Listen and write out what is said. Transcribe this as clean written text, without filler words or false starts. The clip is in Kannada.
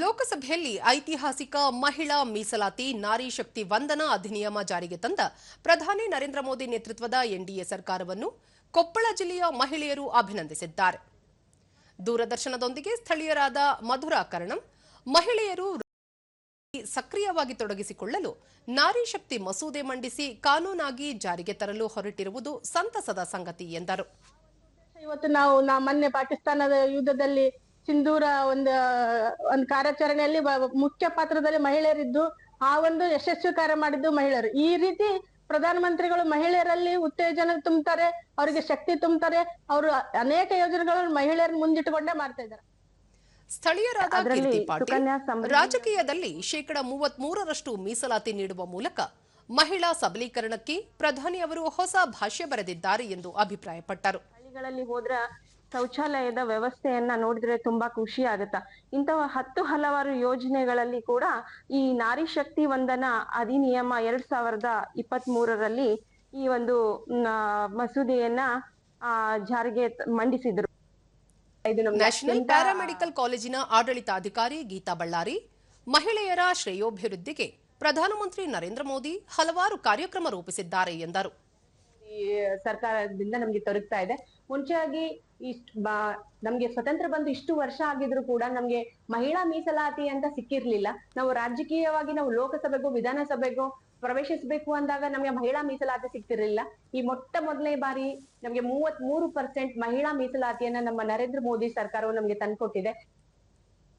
ಲೋಕಸಭೆಯಲ್ಲಿ ಐತಿಹಾಸಿಕ ಮಹಿಳಾ ಮೀಸಲಾತಿ ನಾರಿ ಶಕ್ತಿ ವಂದನಾ ಅಧಿನಿಯಮ ಜಾರಿಗೆ ತಂದ ಪ್ರಧಾನಿ ನರೇಂದ್ರ ಮೋದಿ ನೇತೃತ್ವದ ಎನ್ಡಿಎ ಸರ್ಕಾರವನ್ನು ಕೊಪ್ಪಳ ಜಿಲ್ಲೆಯ ಮಹಿಳೆಯರು ಅಭಿನಂದಿಸಿದ್ದಾರೆ. ದೂರದರ್ಶನದೊಂದಿಗೆ ಸ್ಥಳೀಯರಾದ ಮಧುರಾ ಕರ್ಣಂ ಮಹಿಳೆಯರು ಸಕ್ರಿಯವಾಗಿ ತೊಡಗಿಸಿಕೊಳ್ಳಲು ನಾರಿ ಶಕ್ತಿ ಮಸೂದೆ ಮಂಡಿಸಿ ಕಾನೂನಾಗಿ ಜಾರಿಗೆ ತರಲು ಹೊರಟಿರುವುದು ಸಂತಸದ ಸಂಗತಿ ಎಂದರು. ಇವತ್ತು ನಾವು ಮೊನ್ನೆ ಪಾಕಿಸ್ತಾನದ ಯುದ್ಧದಲ್ಲಿ ಸಿಂಧೂರ ಒಂದು ಕಾರ್ಯಾಚರಣೆಯಲ್ಲಿ ಮುಖ್ಯ ಪಾತ್ರದಲ್ಲಿ ಮಹಿಳೆಯರಿದ್ದು ಆ ಒಂದು ಯಶಸ್ವಿ ಕಾರ್ಯ ಮಾಡಿದ್ದು ಮಹಿಳೆಯರು. ಈ ರೀತಿ ಪ್ರಧಾನಮಂತ್ರಿಗಳು ಮಹಿಳೆಯರಲ್ಲಿ ಉತ್ತೇಜನ ತುಂಬುತ್ತಾರೆ, ಅವರಿಗೆ ಶಕ್ತಿ ತುಂಬುತ್ತಾರೆ. ಅವರು ಅನೇಕ ಯೋಜನೆಗಳನ್ನು ಮಹಿಳೆಯರನ್ನು ಮುಂದಿಟ್ಟುಕೊಂಡೇ ಮಾಡ್ತಾ ಇದ್ದಾರೆ. ಸ್ಥಳೀಯರಾದ ಕೀರ್ತಿ ಪಾಟೀಲ್ ರಾಜಕೀಯದಲ್ಲಿ 33% ಮೀಸಲಾತಿ ನೀಡುವ ಮೂಲಕ ಮಹಿಳಾ ಸಬಲೀಕರಣಕ್ಕೆ ಪ್ರಧಾನಿ ಅವರು ಹೊಸ ಭಾಷ್ಯ ಬರೆದಿದ್ದಾರೆ ಎಂದು ಅಭಿಪ್ರಾಯಪಟ್ಟರು. ಹಳ್ಳಿಗಳಲ್ಲಿ ಹೋದ್ರ ಶೌಚಾಲಯದ ವ್ಯವಸ್ಥೆಯನ್ನ ನೋಡಿದ್ರೆ ತುಂಬಾ ಖುಷಿ ಆಗುತ್ತ. ಇಂತಹ ಹಲವಾರು ಯೋಜನೆಗಳಲ್ಲಿ ಕೂಡ ಈ ನಾರಿ ಶಕ್ತಿ ವಂದನಾ ಅಧಿನಿಯಮ 2023ರಲ್ಲಿ ಈ ಒಂದು ಮಸೂದೆಯನ್ನ ಜಾರಿಗೆ ಮಂಡಿಸಿದ್ರು. ನ್ಯಾಷನಲ್ ಪ್ಯಾರಾಮೆಡಿಕಲ್ ಕಾಲೇಜಿನ ಆಡಳಿತಾಧಿಕಾರಿ ಗೀತಾ ಬಳ್ಳಾರಿ ಮಹಿಳೆಯರ ಶ್ರೇಯೋಭಿವೃದ್ಧಿಗೆ ಪ್ರಧಾನಮಂತ್ರಿ ನರೇಂದ್ರ ಮೋದಿ ಹಲವಾರು ಕಾರ್ಯಕ್ರಮ ರೂಪಿಸಿದ್ದಾರೆ ಎಂದರು. ಸರ್ಕಾರದಿಂದ ನಮ್ಗೆ ದೊರಕ್ತಾ ಇದೆ. ಮುಂಚೆಯಾಗಿ ನಮ್ಗೆ ಸ್ವತಂತ್ರ ಬಂದು ಇಷ್ಟು ವರ್ಷ ಆಗಿದ್ರು ಕೂಡ ನಮ್ಗೆ ಮಹಿಳಾ ಮೀಸಲಾತಿ ಅಂತ ಸಿಕ್ಕಿರ್ಲಿಲ್ಲ. ನಾವು ರಾಜಕೀಯವಾಗಿ ನಾವು ಲೋಕಸಭೆಗೂ ವಿಧಾನಸಭೆಗೂ ಪ್ರವೇಶಿಸಬೇಕು ಅಂದಾಗ ನಮ್ಗೆ ಮಹಿಳಾ ಮೀಸಲಾತಿ ಸಿಗ್ತಿರ್ಲಿಲ್ಲ. ಈ ಮೊದಲನೇ ಬಾರಿ ನಮ್ಗೆ 33% ಮಹಿಳಾ ಮೀಸಲಾತಿಯನ್ನ ನಮ್ಮ ನರೇಂದ್ರ ಮೋದಿ ಸರ್ಕಾರವು ನಮ್ಗೆ ತಂದ್ಕೊಟ್ಟಿದೆ.